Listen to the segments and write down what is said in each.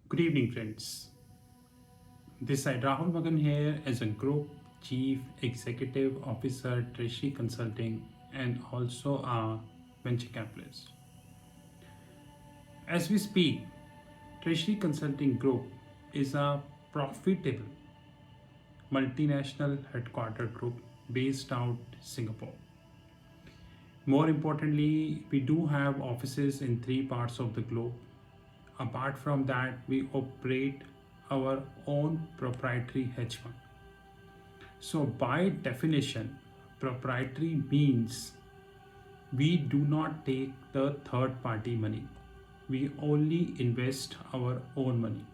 Good evening, friends. This side Rahul Magan here as a Group Chief Executive Officer, Treasury Consulting, and also a venture capitalist. As we speak, Treasury Consulting Group is a profitable multinational headquartered group based out Singapore. More importantly, we do have offices in three parts of the globe. Apart from that, we operate our own proprietary hedge fund. So, by definition, proprietary means we do not take the third party money, we only invest our own money.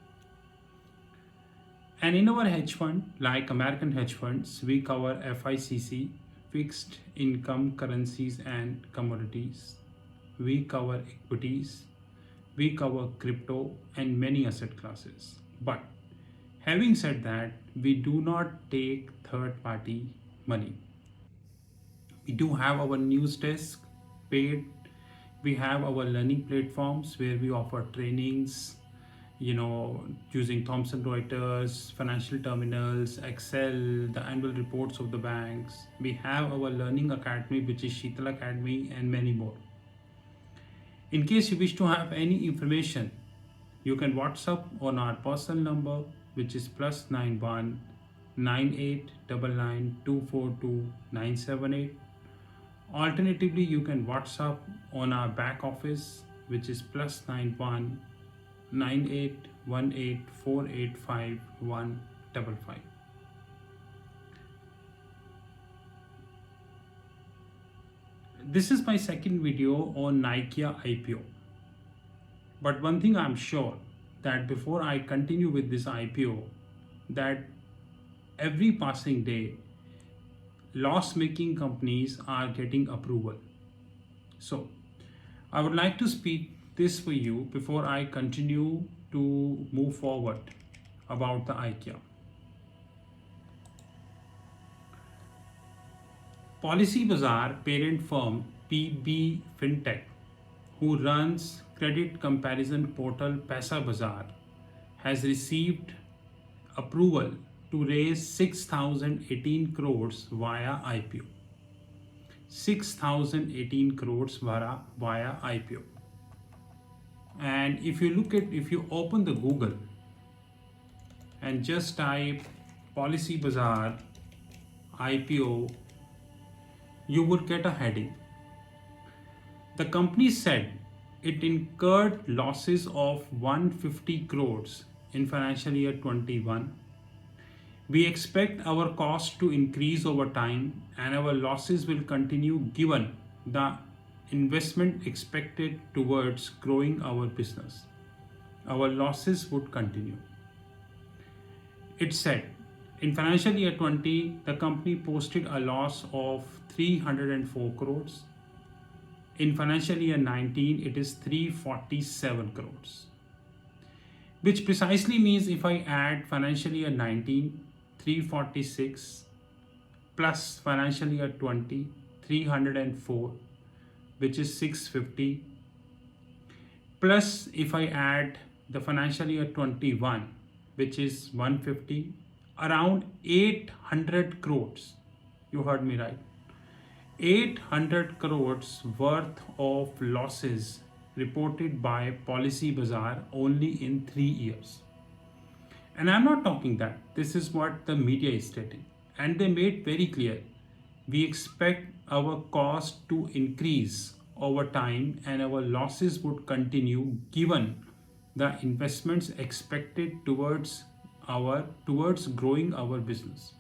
And in our hedge fund, like American hedge funds, we cover FICC, fixed income currencies and commodities. We cover equities, we cover crypto and many asset classes. But having said that, we do not take third party money. We do have our news desk paid. We have our learning platforms where we offer trainings, using Thomson Reuters, financial terminals, Excel, the annual reports of the banks. We have our learning academy, which is Sheetal Academy, and many more. In case you wish to have any information, you can WhatsApp on our personal number, which is +91 9899 242 978. Alternatively, you can WhatsApp on our back office, which is +91 9818 485 155. This is my second video on Nikia IPO. But one thing I'm sure that before I continue with this IPO, that every passing day, loss-making companies are getting approval. So I would like to speak this for you before I continue to move forward about the IKEA. Policybazaar parent firm PB Fintech, who runs credit comparison portal Paisabazaar, has received approval to raise 6,018 crores via IPO. 6,018 crores via IPO. And if you open the Google and just type Policybazaar IPO, you would get a heading. The company said it incurred losses of 150 crores in financial year 21. We expect our cost to increase over time and our losses will continue given the investment expected towards growing our business. Our losses would continue. It said in financial year 20, the company posted a loss of 304 crores. In financial year 19, it is 347 crores. Which precisely means if I add financial year 19, 346 plus financial year 20, 304, which is 650, plus if I add the financial year 21, which is 150, around 800 crores. You heard me right. 800 crores worth of losses reported by Policybazaar only in 3 years. And I'm not talking that. This is what the media is stating. And they made very clear, we expect our cost to increase over time and our losses would continue given the investments expected towards growing our business.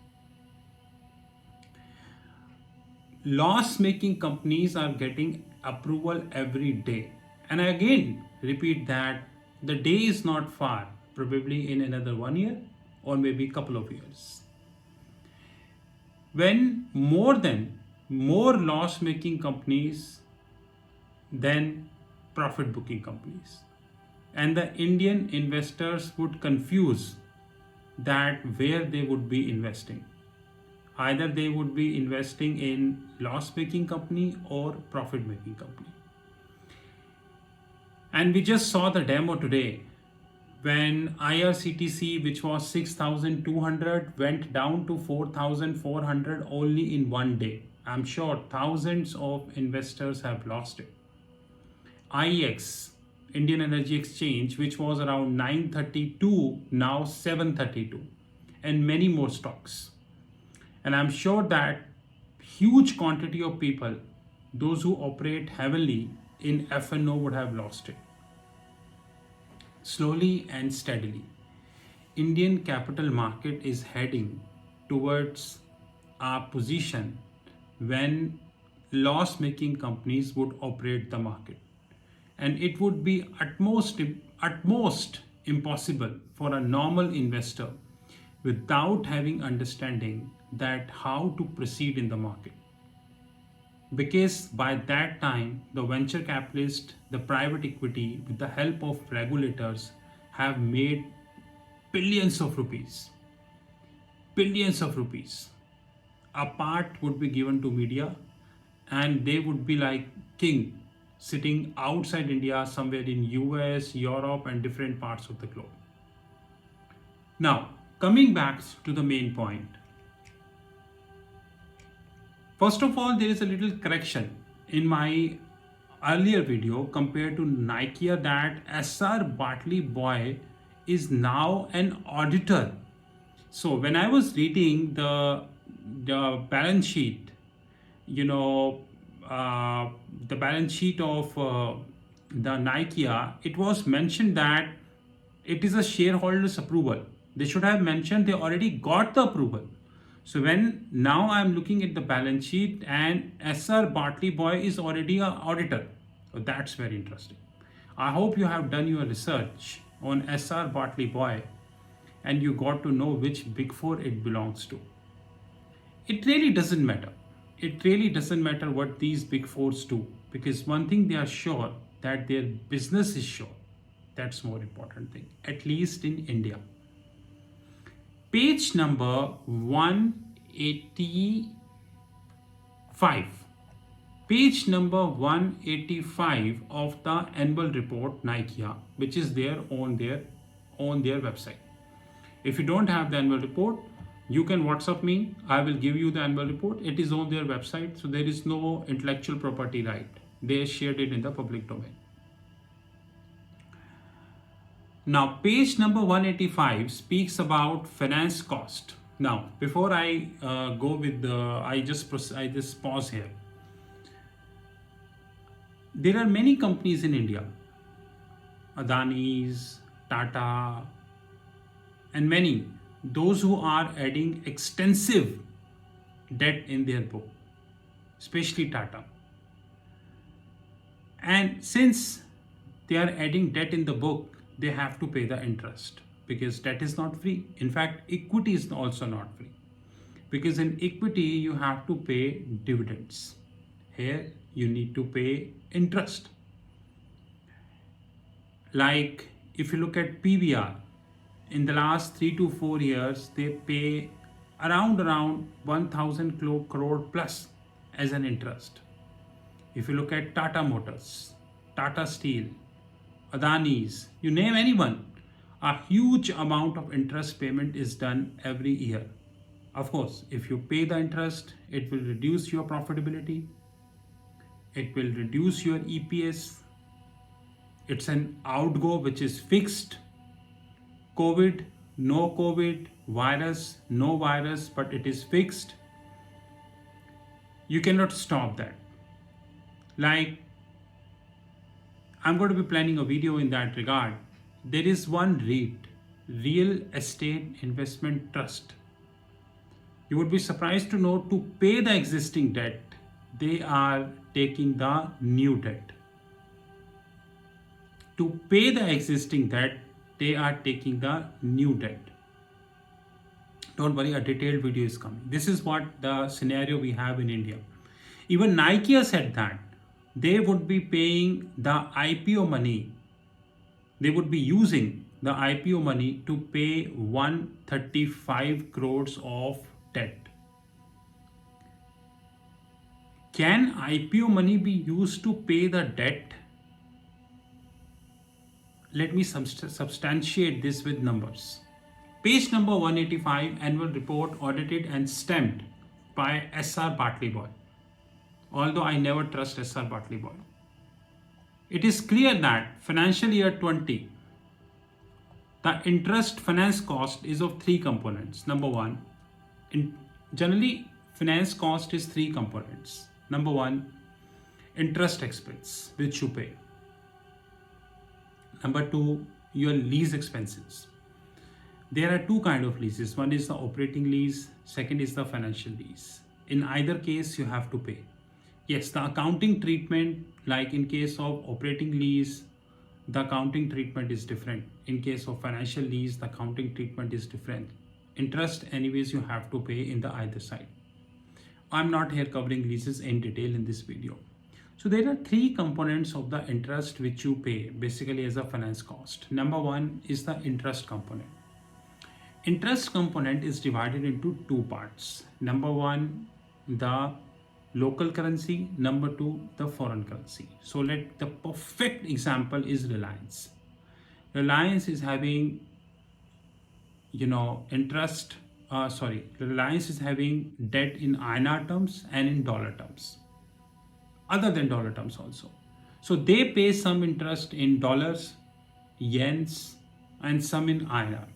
Loss-making companies are getting approval every day. And I again repeat that the day is not far, probably in another 1 year or maybe a couple of years, when more loss-making companies than profit-booking companies. And the Indian investors would confuse that where they would be investing. Either they would be investing in loss-making company or profit-making company. And we just saw the demo today when IRCTC, which was 6,200, went down to 4,400 only in one day. I'm sure thousands of investors have lost it. IEX, Indian Energy Exchange, which was around 932, now 732, and many more stocks. And I'm sure that huge quantity of people, those who operate heavily in FNO, would have lost it. Slowly and steadily, Indian capital market is heading towards a position when loss-making companies would operate the market. And it would be at most impossible for a normal investor without having understanding that how to proceed in the market. Because by that time, the venture capitalist, the private equity, with the help of regulators, have made billions of rupees. Billions of rupees. A part would be given to media, and they would be like king sitting outside India, somewhere in US, Europe, and different parts of the globe. Now, coming back to the main point. First of all, there is a little correction in my earlier video compared to Nikeya, that SR Bartley Boy is now an auditor. So when I was reading the balance sheet, the balance sheet of the Nikeya, it was mentioned that it is a shareholders approval. They should have mentioned they already got the approval. So when now I'm looking at the balance sheet and SR Bartley Boy is already an auditor. So that's very interesting. I hope you have done your research on SR Bartley Boy and you got to know which Big Four it belongs to. It really doesn't matter. It really doesn't matter what these Big Fours do, because one thing they are sure, that their business is sure. That's more important thing, at least in India. Page number 185. Page number 185 of the annual report Nikeya, which is there on their website. If you don't have the annual report, you can WhatsApp me. I will give you the annual report. It is on their website, so there is no intellectual property right. They shared it in the public domain. Now, page number 185 speaks about finance cost. Now, before I go with I just pause here. There are many companies in India, Adani's, Tata, and many, those who are adding extensive debt in their book, especially Tata. And since they are adding debt in the book, they have to pay the interest, because debt is not free. In fact, equity is also not free, because in equity you have to pay dividends. Here you need to pay interest. Like if you look at PVR, in the last 3 to 4 years, they pay around 1,000 crore plus as an interest. If you look at Tata Motors, Tata Steel, Adani's, you name anyone, a huge amount of interest payment is done every year. Of course, if you pay the interest, it will reduce your profitability. It will reduce your EPS. It's an outgo which is fixed. COVID, no COVID, virus, no virus, but it is fixed. You cannot stop that. Like, I'm going to be planning a video in that regard. There is one REIT, Real Estate Investment Trust. You would be surprised to know, to pay the existing debt, they are taking the new debt. To pay the existing debt, they are taking the new debt. Don't worry, a detailed video is coming. This is what the scenario we have in India. Even Nikeya said that they would be paying the IPO money. They would be using the IPO money to pay 135 crores of debt. Can IPO money be used to pay the debt? let me substantiate this with numbers. Page number 185, annual report audited and stamped by S.R. Bartley Boy. Although I never trust S.R. Bartley Boy. It is clear that financial year 20, the interest finance cost is of three components. Number one, generally finance cost is three components. Number one, interest expense, which you pay. Number two, your lease expenses. There are two kinds of leases. One is the operating lease, second is the financial lease. In either case, you have to pay. Yes, the accounting treatment, like in case of operating lease, the accounting treatment is different. In case of financial lease, the accounting treatment is different. Interest, anyways, you have to pay in the either side. I'm not here covering leases in detail in this video. So there are three components of the interest which you pay basically as a finance cost. Number one is the interest component. Interest component is divided into two parts. Number one, the local currency. Number two, the foreign currency. So the perfect example is Reliance. Reliance is having, Reliance is having debt in INR terms and in dollar terms, other than dollar terms also. So they pay some interest in dollars, yens, and some in INR.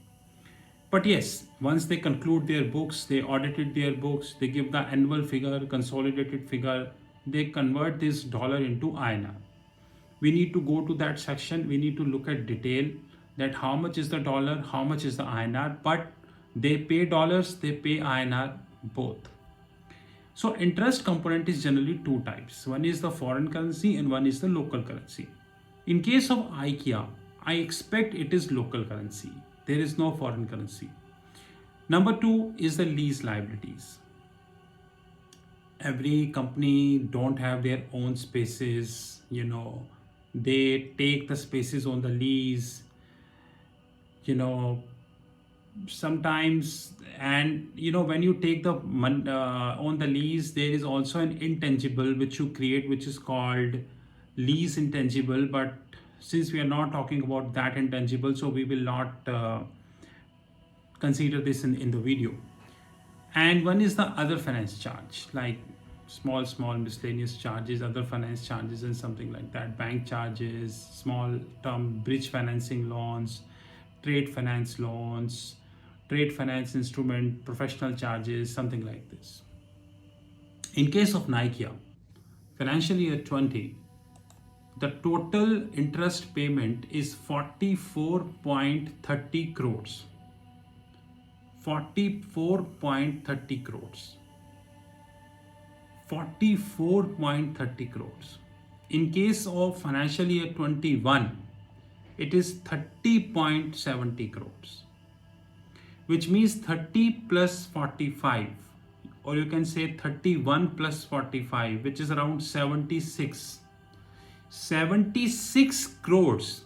But yes, once they conclude their books, they audited their books, they give the annual figure, consolidated figure, they convert this dollar into INR. We need to go to that section. We need to look at detail that how much is the dollar, how much is the INR, but they pay dollars, they pay INR both. So interest component is generally two types. One is the foreign currency and one is the local currency. In case of IKEA, I expect it is local currency. There is no foreign currency. Number two is the lease liabilities. Every company don't have their own spaces, they take the spaces on the lease, sometimes, and when you take the on the lease, there is also an intangible which you create, which is called lease intangible. But since we are not talking about that intangible, so we will not consider this in the video. And one is the other finance charge, like small miscellaneous charges, other finance charges and something like that, bank charges, small term bridge financing loans, trade finance loans, trade finance instrument, professional charges, something like this. In case of Nikea, financial year 20, the total interest payment is 44.30 crores. 44.30 crores. 44.30 crores. In case of financial year 21, it is 30.70 crores, which means 30 plus 45, or you can say 31 plus 45, which is around 76 crores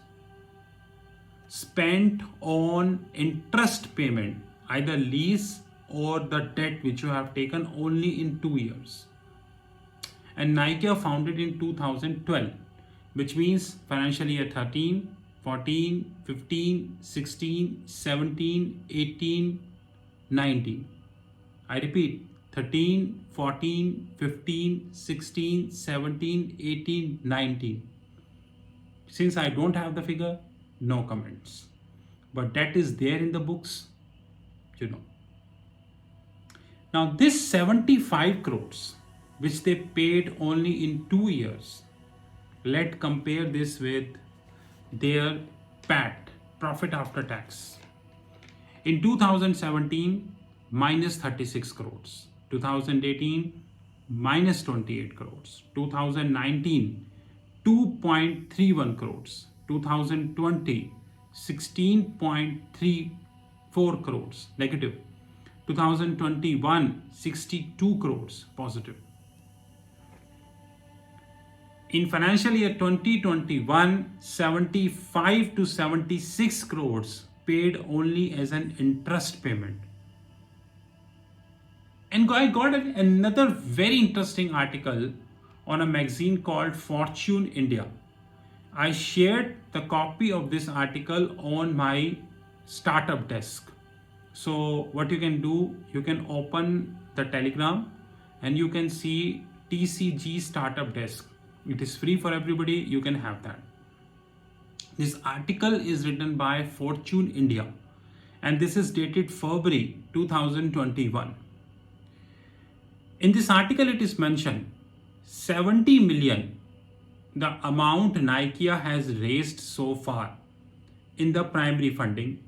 spent on interest payment, either lease or the debt which you have taken only in 2 years. And Nikea founded in 2012, which means financial year 13, 14, 15, 16, 17, 18, 19. I repeat, 13, 14, 15, 16, 17, 18, 19. Since I don't have the figure, no comments. But that is there in the books, Now this 75 crores, which they paid only in 2 years, let's compare this with their PAT, profit after tax. In 2017, minus 36 crores. 2018, minus 28 crores. 2019, 2.31 crores. 2020, 16.34 crores negative. 2021, 62 crores positive. In financial year 2021, 75 to 76 crores paid only as an interest payment. And I got another very interesting article on a magazine called Fortune India. I shared the copy of this article on my startup desk. So what you can do, you can open the Telegram and you can see TCG startup desk. It is free for everybody. You can have that. This article is written by Fortune India and this is dated February 2021. In this article, it is mentioned 70 million, the amount Nike has raised so far in the primary funding.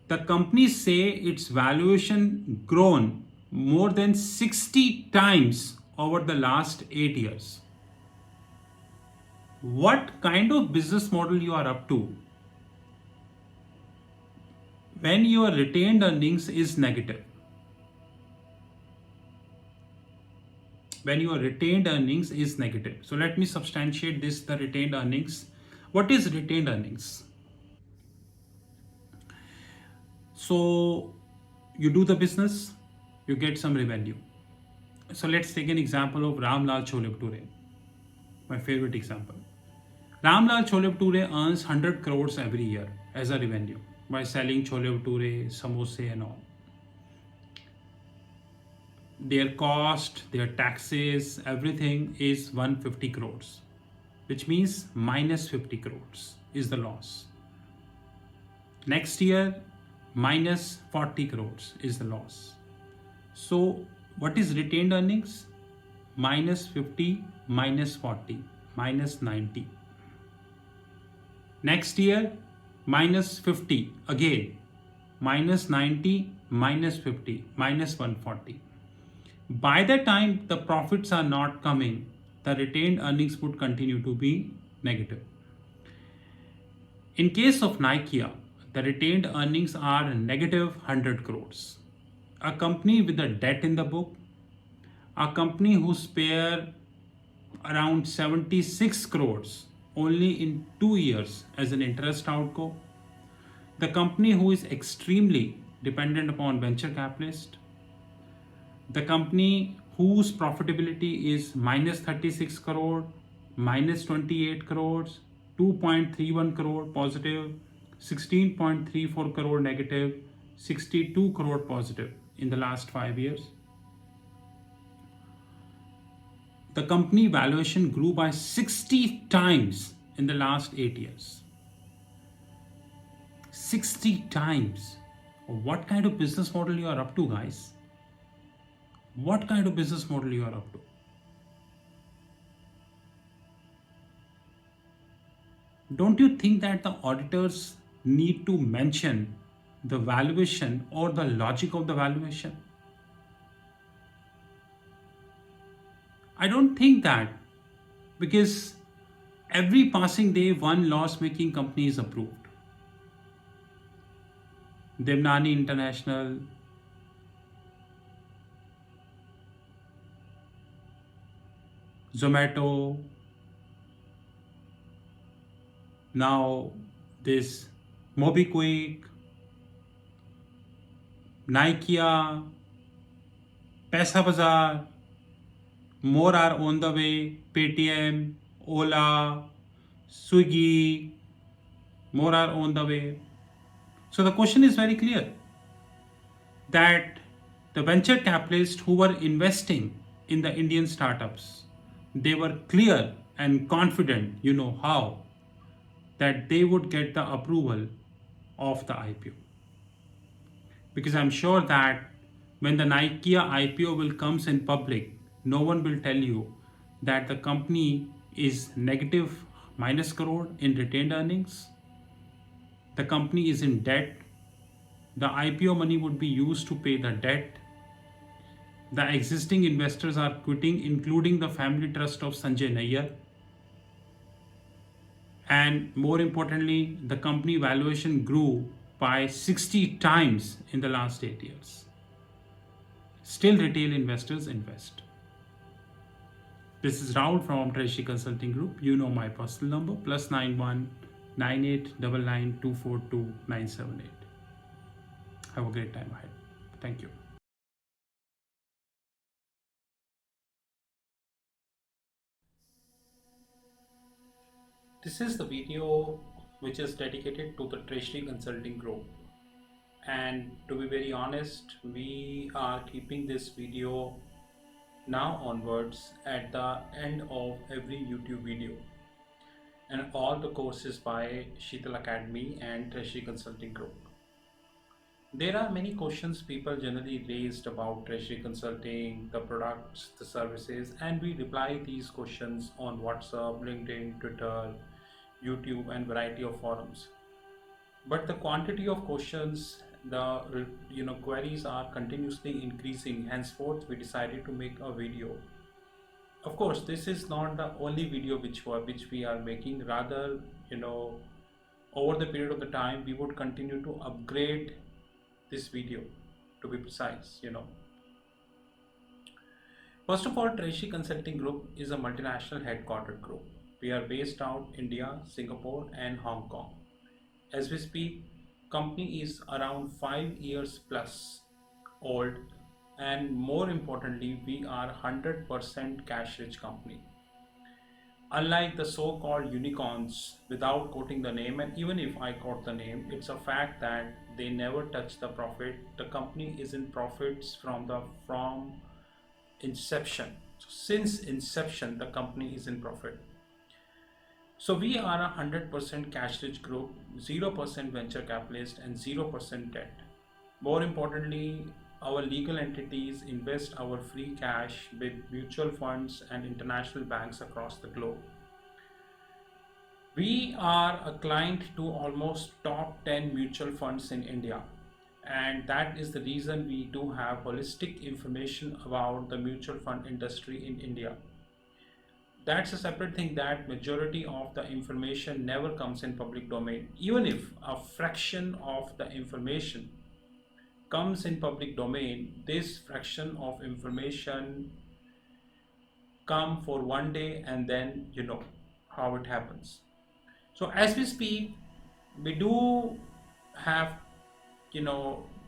The companies say its valuation grown more than 60 times over the last 8 years. What kind of business model you are up to when your retained earnings is negative? When your retained earnings is negative. So let me substantiate this, the retained earnings. What is retained earnings? So you do the business, you get some revenue. So let's take an example of Ramlal Chole Bhature, my favorite example. Ramlal Chole Bhature earns 100 crores every year as a revenue by selling Chole Bhature, samosa and all. Their cost, their taxes, everything is 150 crores, which means minus 50 crores is the loss. Next year, minus 40 crores is the loss. So what is retained earnings? Minus 50, minus 40, minus 90. Next year, minus 50 again, minus 90, minus 50, minus 140. By the time the profits are not coming, the retained earnings would continue to be negative. In case of Nike, the retained earnings are negative 100 crores. A company with a debt in the book, a company who spare around 76 crores only in 2 years as an interest outgo, the company who is extremely dependent upon venture capitalist, the company whose profitability is minus 36 crore, minus 28 crores, 2.31 crore positive, 16.34 crore negative, 62 crore positive in the last 5 years. The company valuation grew by 60 times in the last 8 years. 60 times. What kind of business model you are up to, guys? What kind of business model you are up to? Don't you think that the auditors need to mention the valuation or the logic of the valuation? I don't think that, because every passing day one loss-making company is approved. Devnani International, Zomato, now this MobiKwik, Nike, Paisabazaar, more are on the way, Paytm, Ola, Swiggy, more are on the way. So the question is very clear, that the venture capitalists who were investing in the Indian startups, they were clear and confident, you know how, that they would get the approval of the IPO. Because I'm sure that when the Nike IPO will comes in public, no one will tell you that the company is negative minus crore in retained earnings. The company is in debt. The IPO money would be used to pay the debt. The existing investors are quitting, including the family trust of Sanjay Nayyar. And more importantly, the company valuation grew by 60 times in the last 8 years. Still, retail investors invest. This is Rahul from Treasury Consulting Group. You know my personal number, +91 9899 242 978. Have a great time ahead. Thank you. This is the video which is dedicated to the Treasury Consulting Group. And to be very honest, we are keeping this video now onwards at the end of every YouTube video. And all the courses by Sheetal Academy and Treasury Consulting Group. There are many questions people generally raised about Treasury Consulting, the products, the services, and we reply these questions on WhatsApp, LinkedIn, Twitter, YouTube, and variety of forums. But the quantity of questions, the queries are continuously increasing. Henceforth, we decided to make a video. Of course, this is not the only video which we are making. Rather, over the period of the time, we would continue to upgrade this video, to be precise. First of all, Treasury Consulting Group is a multinational headquartered group. We are based out India, Singapore, and Hong Kong. As we speak, company is around 5 years plus old, and more importantly, we are 100% cash rich company. Unlike the so-called unicorns, without quoting the name, and even if I quote the name, it's a fact that they never touch the profit. The company is in profits from inception. So since inception, the company is in profit. So we are a 100% cash rich group, 0% venture capitalist, and 0% debt. More importantly, our legal entities invest our free cash with mutual funds and international banks across the globe. We are a client to almost top 10 mutual funds in India, and that is the reason we do have holistic information about the mutual fund industry in India. That's a separate thing, that majority of the information never comes in public domain. Even if a fraction of the information comes in public domain, this fraction of information come for one day, and then you know how it happens. So as we speak, we do have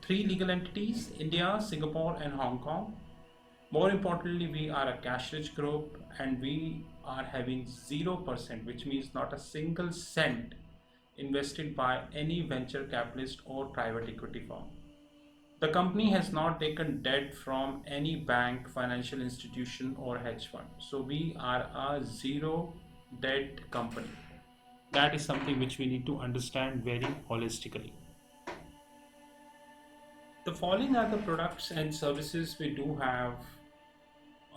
three legal entities: India, Singapore, and Hong Kong. More importantly, we are a cash rich group, and we are having 0%, which means not a single cent invested by any venture capitalist or private equity firm. The company has not taken debt from any bank, financial institution, or hedge fund. So we are a zero debt company. That is something which we need to understand very holistically. The following are the products and services we do have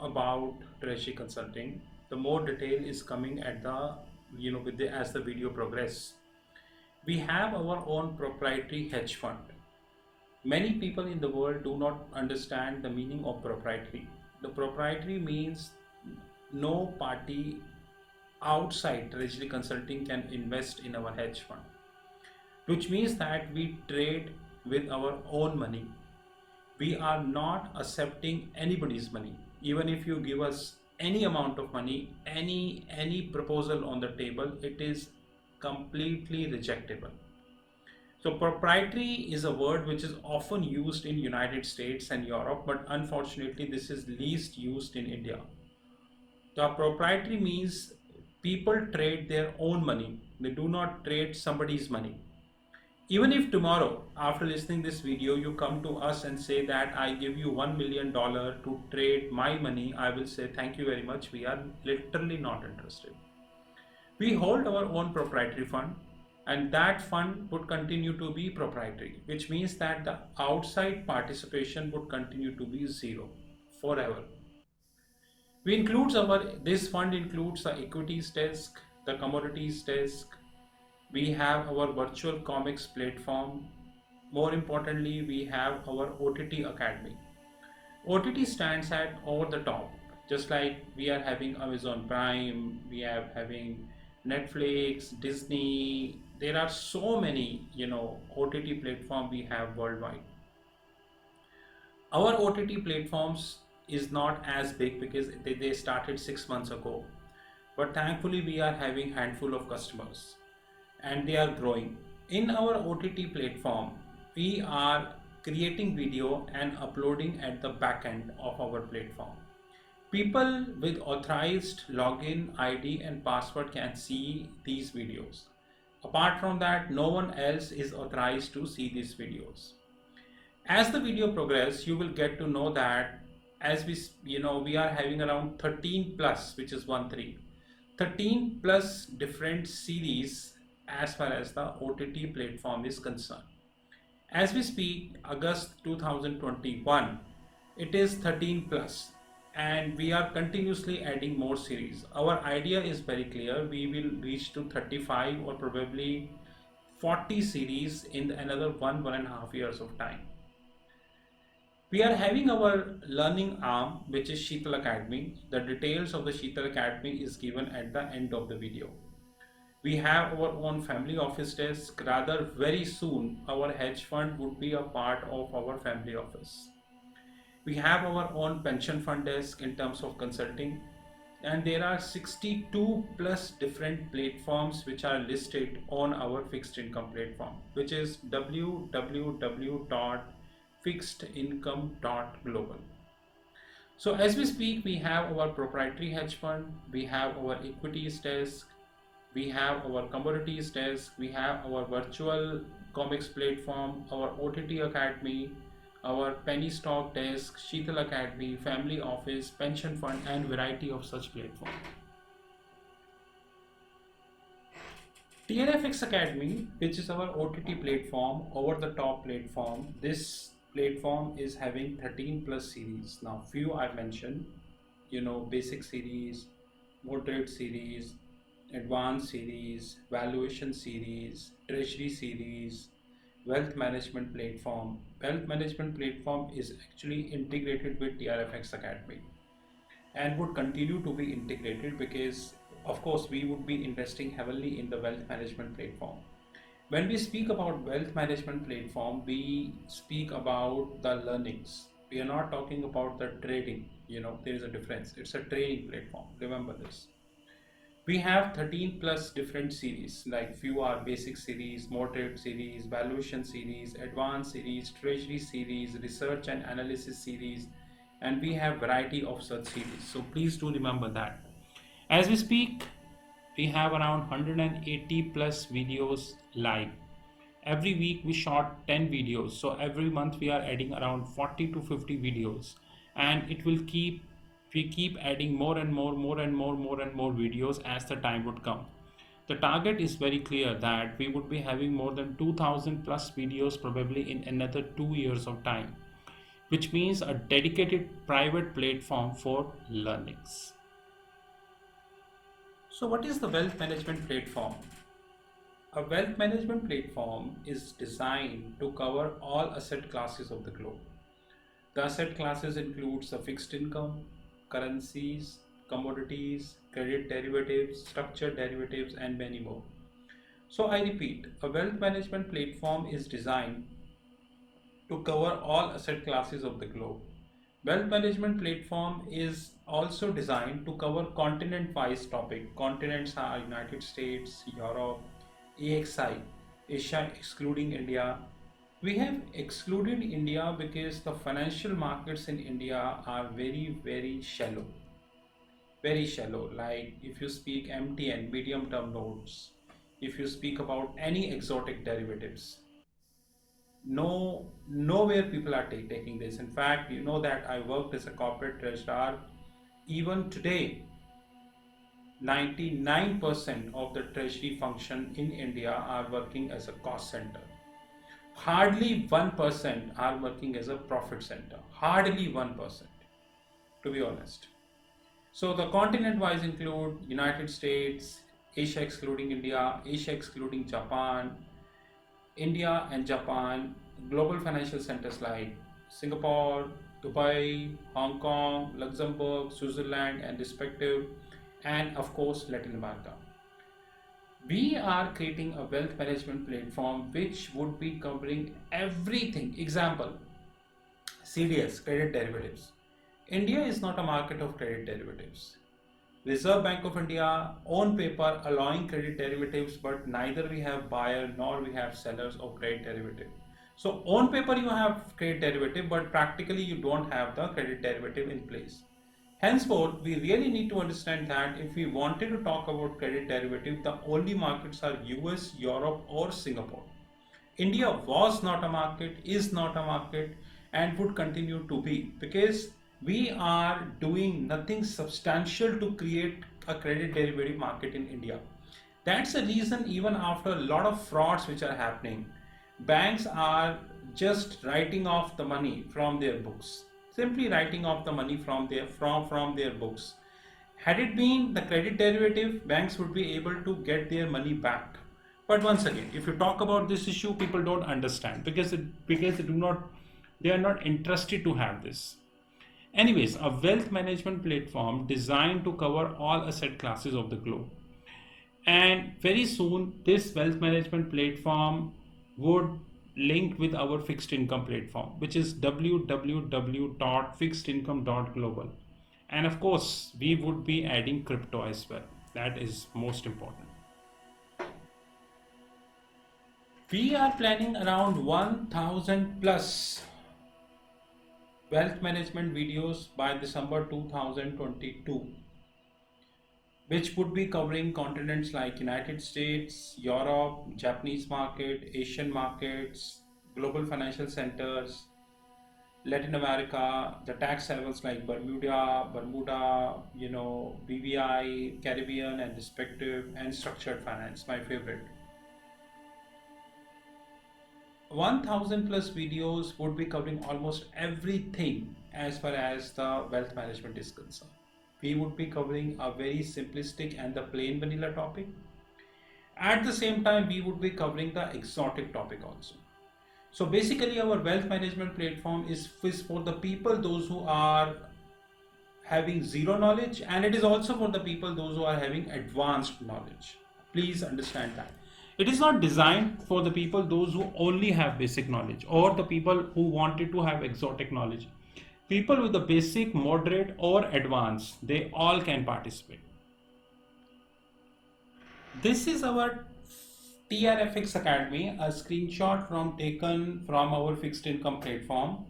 about Treasury Consulting. The more detail is coming at the as the video progress. We have our own proprietary hedge fund. Many people in the world do not understand the meaning of proprietary. The proprietary means no party outside Treasury Consulting can invest in our hedge fund, which means that we trade with our own money. We are not accepting anybody's money. Even if you give us any amount of money, any proposal on the table, it is completely rejectable. So proprietary is a word which is often used in United States and Europe, but unfortunately this is least used in India. The proprietary means people trade their own money. They do not trade somebody's money. Even if tomorrow, after listening this video, you come to us and say that I give you $1 million to trade my money, I will say thank you very much. We are literally not interested. We hold our own proprietary fund, and that fund would continue to be proprietary, which means that the outside participation would continue to be zero forever. This fund includes the equities desk, the commodities desk. We have our virtual comics platform. More importantly, we have our OTT Academy. OTT stands at over the top, just like we are having Amazon Prime, we are having Netflix, Disney. There are so many, OTT platform we have worldwide. Our OTT platforms is not as big because they started 6 months ago, but thankfully we are having handful of customers, and they are growing. In our OTT platform, we are creating video and uploading at the back end of our platform. People with authorized login ID and password can see these videos. Apart from that, no one else is authorized to see these videos. As the video progresses, you will get to know that as we are having around 13 plus, which is 13 plus different series as far as the OTT platform is concerned. As we speak, August 2021, it is 13 plus, and we are continuously adding more series. Our idea is very clear. We will reach to 35 or probably 40 series in another 1.5 years of time. We are having our learning arm, which is Sheetal Academy. The details of the Sheetal Academy is given at the end of the video. We have our own family office desk. Rather, very soon, our hedge fund would be a part of our family office. We have our own pension fund desk in terms of consulting. And there are 62 plus different platforms which are listed on our fixed income platform, which is www.fixedincome.global. So as we speak, we have our proprietary hedge fund, we have our equities desk, we have our commodities desk, we have our virtual comics platform, our OTT Academy, our penny stock desk, Sheetal Academy, family office, pension fund, and variety of such platforms. TRFX Academy, which is our OTT platform, over the top platform. This platform is having 13 plus series. Now, few I mentioned, basic series, moderate series, advanced series, valuation series, treasury series, wealth management platform. Wealth management platform is actually integrated with TRFX Academy and would continue to be integrated because of course we would be investing heavily in the wealth management platform. When we speak about wealth management platform, we speak about the learnings. We are not talking about the trading. There is a difference. It's a training platform. Remember this. We have 13 plus different series, like few are basic series, moderate series, valuation series, advanced series, treasury series, research and analysis series, and we have variety of such series. So please do remember that. As we speak, we have around 180 plus videos live. Every week we shot 10 videos. So every month we are adding around 40 to 50 videos, and it will we keep adding more and more videos as the time would come. The target is very clear that we would be having more than 2000 plus videos probably in another 2 years of time, which means a dedicated private platform for learnings. So what is the wealth management platform? A wealth management platform is designed to cover all asset classes of the globe. The asset classes includes the fixed income, currencies, commodities, credit derivatives, structured derivatives, and many more. So I repeat, a wealth management platform is designed to cover all asset classes of the globe. Wealth management platform is also designed to cover continent-wise topic. Continents are United States, Europe, AXI, Asia excluding India. We have excluded India because the financial markets in India are very shallow. Very shallow. Like if you speak MTN, medium term notes, if you speak about any exotic derivatives, nowhere people are taking this. In fact, you know that I worked as a corporate treasurer. Even today, 99% of the treasury function in India are working as a cost center. Hardly 1% are working as a profit center. Hardly 1%, to be honest. So the continent-wise include United States, Asia excluding India, Asia excluding Japan, India and Japan, global financial centers like Singapore, Dubai, Hong Kong, Luxembourg, Switzerland, and respective, and of course Latin America. We are creating a wealth management platform which would be covering everything. Example, CDS, credit derivatives. India is not a market of credit derivatives. Reserve Bank of India on paper allowing credit derivatives, but neither we have buyer nor we have sellers of credit derivative. So on paper you have credit derivative, but practically you don't have the credit derivative in place. Henceforth, we really need to understand that if we wanted to talk about credit derivative, the only markets are US, Europe, or Singapore. India was not a market, is not a market, and would continue to be, because we are doing nothing substantial to create a credit derivative market in India. That's the reason, even after a lot of frauds which are happening, banks are just writing off the money from their books. Simply writing off the money from their books. Had it been the credit derivative, banks would be able to get their money back. But once again, if you talk about this issue, people don't understand because they are not interested to have this. Anyways, a wealth management platform designed to cover all asset classes of the globe. And very soon, this wealth management platform would link with our fixed income platform, which is www.fixedincome.global. And of course, we would be adding crypto as well. That is most important. We are planning around 1000 plus wealth management videos by December 2022, which would be covering continents like United States, Europe, Japanese market, Asian markets, global financial centers, Latin America, the tax havens like Bermuda, BVI, Caribbean and respective, and structured finance, my favorite. 1000 plus videos would be covering almost everything as far as the wealth management is concerned. We would be covering a very simplistic and the plain vanilla topic. At the same time, we would be covering the exotic topic also. So basically, our wealth management platform is for the people those who are having zero knowledge, and it is also for the people those who are having advanced knowledge. Please understand that. It is not designed for the people those who only have basic knowledge or the people who wanted to have exotic knowledge. People with the basic, moderate or advanced, they all can participate. This is our TRFX Academy, a screenshot taken from our fixed income platform.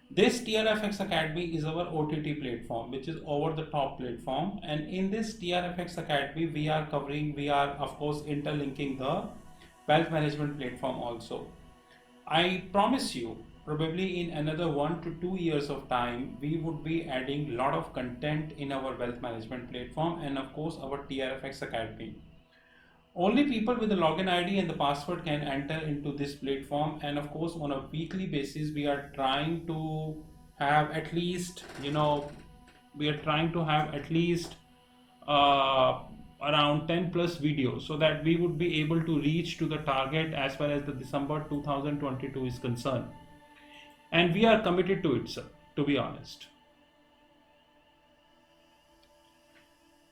This TRFX Academy is our OTT platform, which is over the top platform. And in this TRFX Academy, we are of course interlinking the wealth management platform also. I promise you, probably in another 1 to 2 years of time, we would be adding a lot of content in our wealth management platform and of course our TRFX Academy. Only people with the login ID and the password can enter into this platform, and of course on a weekly basis we are trying to have at least around 10 plus videos, so that we would be able to reach to the target as far as the December 2022 is concerned. And we are committed to it, sir, to be honest.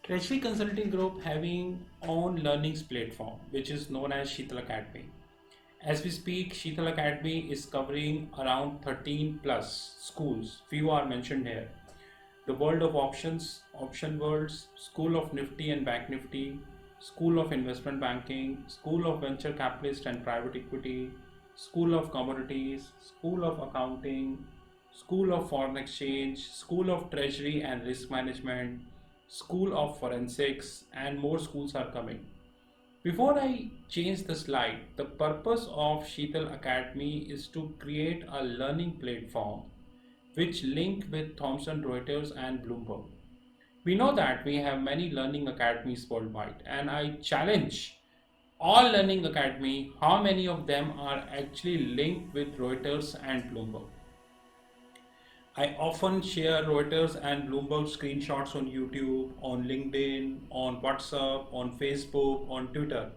Treasury Consulting Group having own learnings platform, which is known as Sheetal Academy. As we speak, Sheetal Academy is covering around 13 plus schools. Few are mentioned here. The World of Options, Option Worlds, School of Nifty and Bank Nifty, School of Investment Banking, School of Venture Capitalist and Private Equity, School of Commodities, School of Accounting, School of Foreign Exchange, School of Treasury and Risk Management, School of Forensics, and more schools are coming. Before I change the slide, the purpose of Sheetal Academy is to create a learning platform which link with Thomson Reuters and Bloomberg. We know that we have many learning academies worldwide, and I challenge all learning academy, how many of them are actually linked with Reuters and Bloomberg? I often share Reuters and Bloomberg screenshots on YouTube, on LinkedIn, on WhatsApp, on Facebook, on Twitter.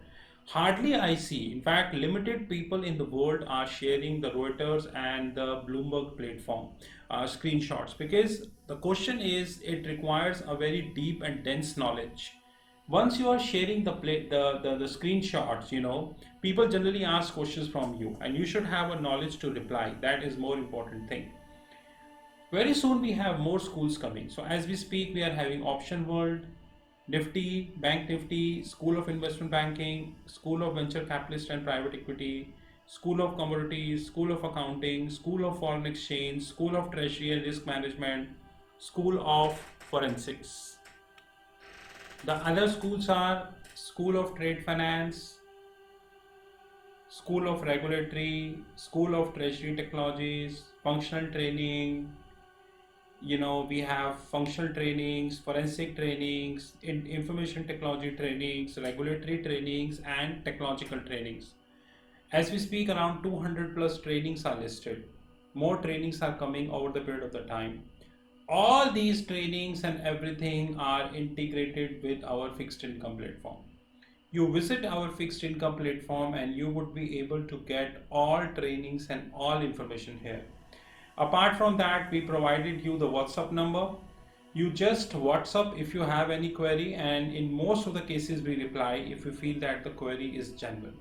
Hardly I see, in fact, limited people in the world are sharing the Reuters and the Bloomberg platform screenshots, because the question is, it requires a very deep and dense knowledge. Once you are sharing the screenshots, people generally ask questions from you, and you should have a knowledge to reply. That is more important thing. Very soon we have more schools coming. So as we speak, we are having Option World, Nifty, Bank Nifty, School of Investment Banking, School of Venture Capitalist and Private Equity, School of Commodities, School of Accounting, School of Foreign Exchange, School of Treasury and Risk Management, School of Forensics. The other schools are School of Trade Finance, School of Regulatory, School of Treasury Technologies, Functional Training. We have functional trainings, forensic trainings, information technology trainings, regulatory trainings, and technological trainings. As we speak, around 200 plus trainings are listed. More trainings are coming over the period of the time. All these trainings and everything are integrated with our fixed income platform. You visit our fixed income platform and you would be able to get all trainings and all information here. Apart from that, we provided you the WhatsApp number. You just WhatsApp if you have any query, and in most of the cases we reply if we feel that the query is genuine.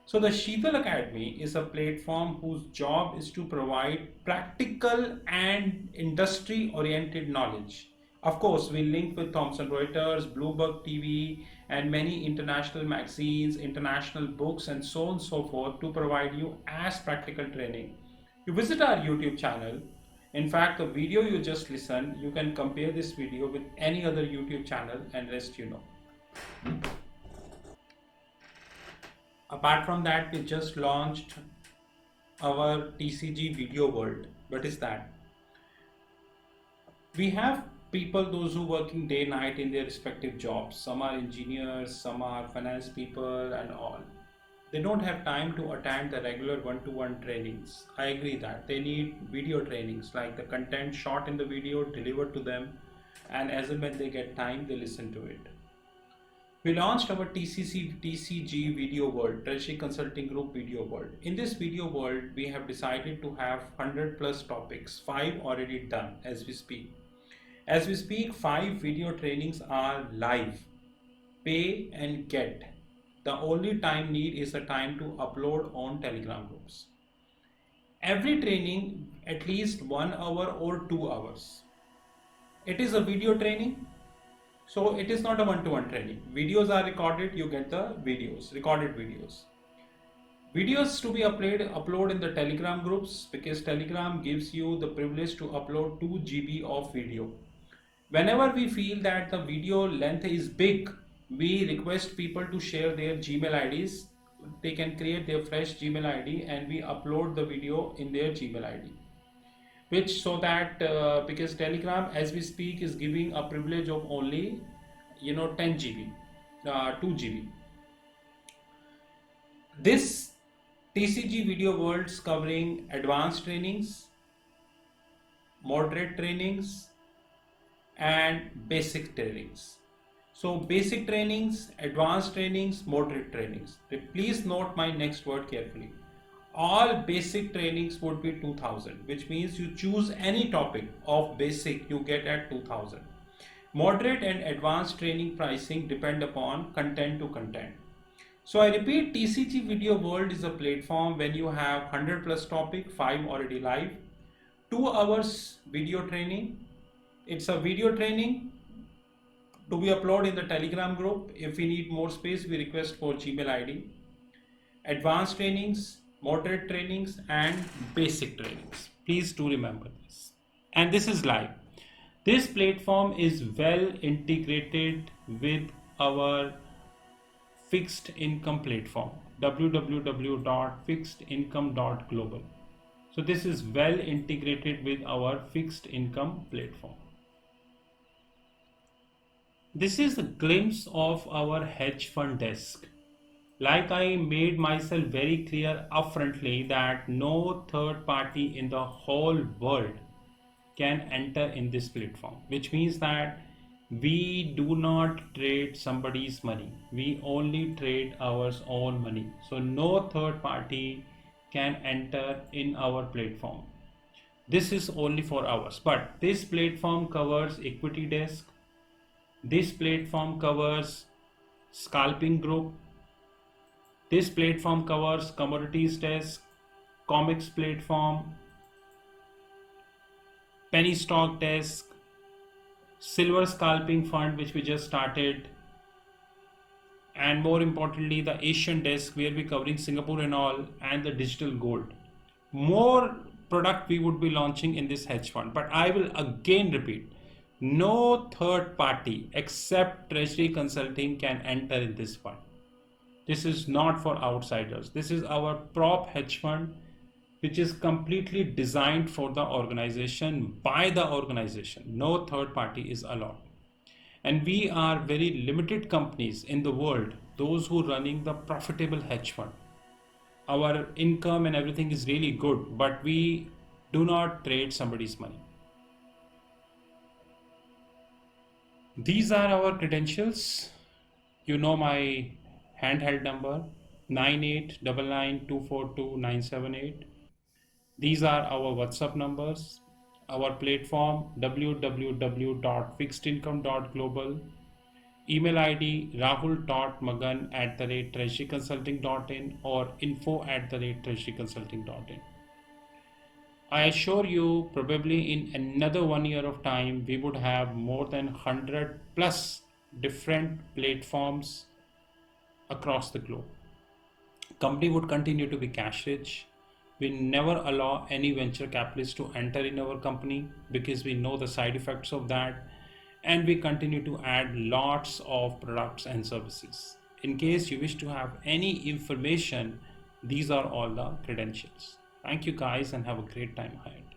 So the Sheetal Academy is a platform whose job is to provide practical and industry oriented knowledge. Of course, we link with Thomson Reuters, Bloomberg TV, and many international magazines, international books, and so on and so forth to provide you as practical training. You visit our YouTube channel. In fact, the video you just listened, you can compare this video with any other YouTube channel and rest you know. Apart from that, we just launched our TCG Video World. What is that? We have people, those who working day night in their respective jobs. Some are engineers, some are finance people and all. They don't have time to attend the regular one-to-one trainings. I agree that they need video trainings, like the content shot in the video delivered to them, and as and when they get time, they listen to it. We launched our TCG Video World, Treasury Consulting Group Video World. In this video world, we have decided to have 100 plus topics, 5 already done as we speak. As we speak, 5 video trainings are live, pay and get. The only time need is the time to upload on Telegram groups. Every training at least 1 hour or 2 hours. It is a video training, so it is not a one-to-one training. Videos are recorded, you get the videos, recorded videos. Videos to be upload in the Telegram groups, because Telegram gives you the privilege to upload 2 GB of video. Whenever we feel that the video length is big, we request people to share their Gmail IDs. They can create their fresh Gmail ID and we upload the video in their Gmail ID. Which so that because Telegram as we speak is giving a privilege of only 10 GB, 2 GB. This TCG Video Worlds covering advanced trainings, moderate trainings, and basic trainings. So basic trainings, advanced trainings, moderate trainings. Please note my next word carefully. All basic trainings would be 2000, which means you choose any topic of basic, you get at 2000. Moderate and advanced training pricing depend upon content to content. So I repeat, TCG Video World is a platform when you have 100 plus topic, 5 already live, 2 hours video training. It's a video training to be uploaded in the Telegram group. If we need more space, we request for Gmail ID. Advanced trainings, moderate trainings, and basic trainings. Please do remember this. And this is live. This platform is well integrated with our fixed income platform, www.fixedincome.global. So this is well integrated with our fixed income platform. This is a glimpse of our hedge fund desk. Like I made myself very clear upfrontly that no third party in the whole world can enter in this platform, which means that we do not trade somebody's money. We only trade our own money. So no third party can enter in our platform. This is only for ours. But this platform covers equity desk. This platform covers scalping group. This platform covers commodities desk, comics platform, penny stock desk, silver scalping fund, which we just started, and more importantly the Asian desk where we're covering Singapore and all, and the digital gold. More product we would be launching in this hedge fund. But I will again repeat, no third party except Treasury Consulting can enter in this fund. This is not for outsiders. This is our prop hedge fund, which is completely designed for the organization, by the organization. No third party is allowed. And we are very limited companies in the world, those who are running the profitable hedge fund. Our income and everything is really good, but we do not trade somebody's money. These are our credentials. You know my handheld number 9899242978. These are our WhatsApp numbers, our platform www.fixedincome.global, email ID rahul.magan@treasuryconsulting.in or info@treasuryconsulting.in. I assure you, probably in another 1 year of time, we would have more than 100 plus different platforms across the globe. Company would continue to be cash rich. We never allow any venture capitalist to enter in our company because we know the side effects of that, and we continue to add lots of products and services. In case you wish to have any information, these are all the credentials. Thank you guys and have a great time ahead.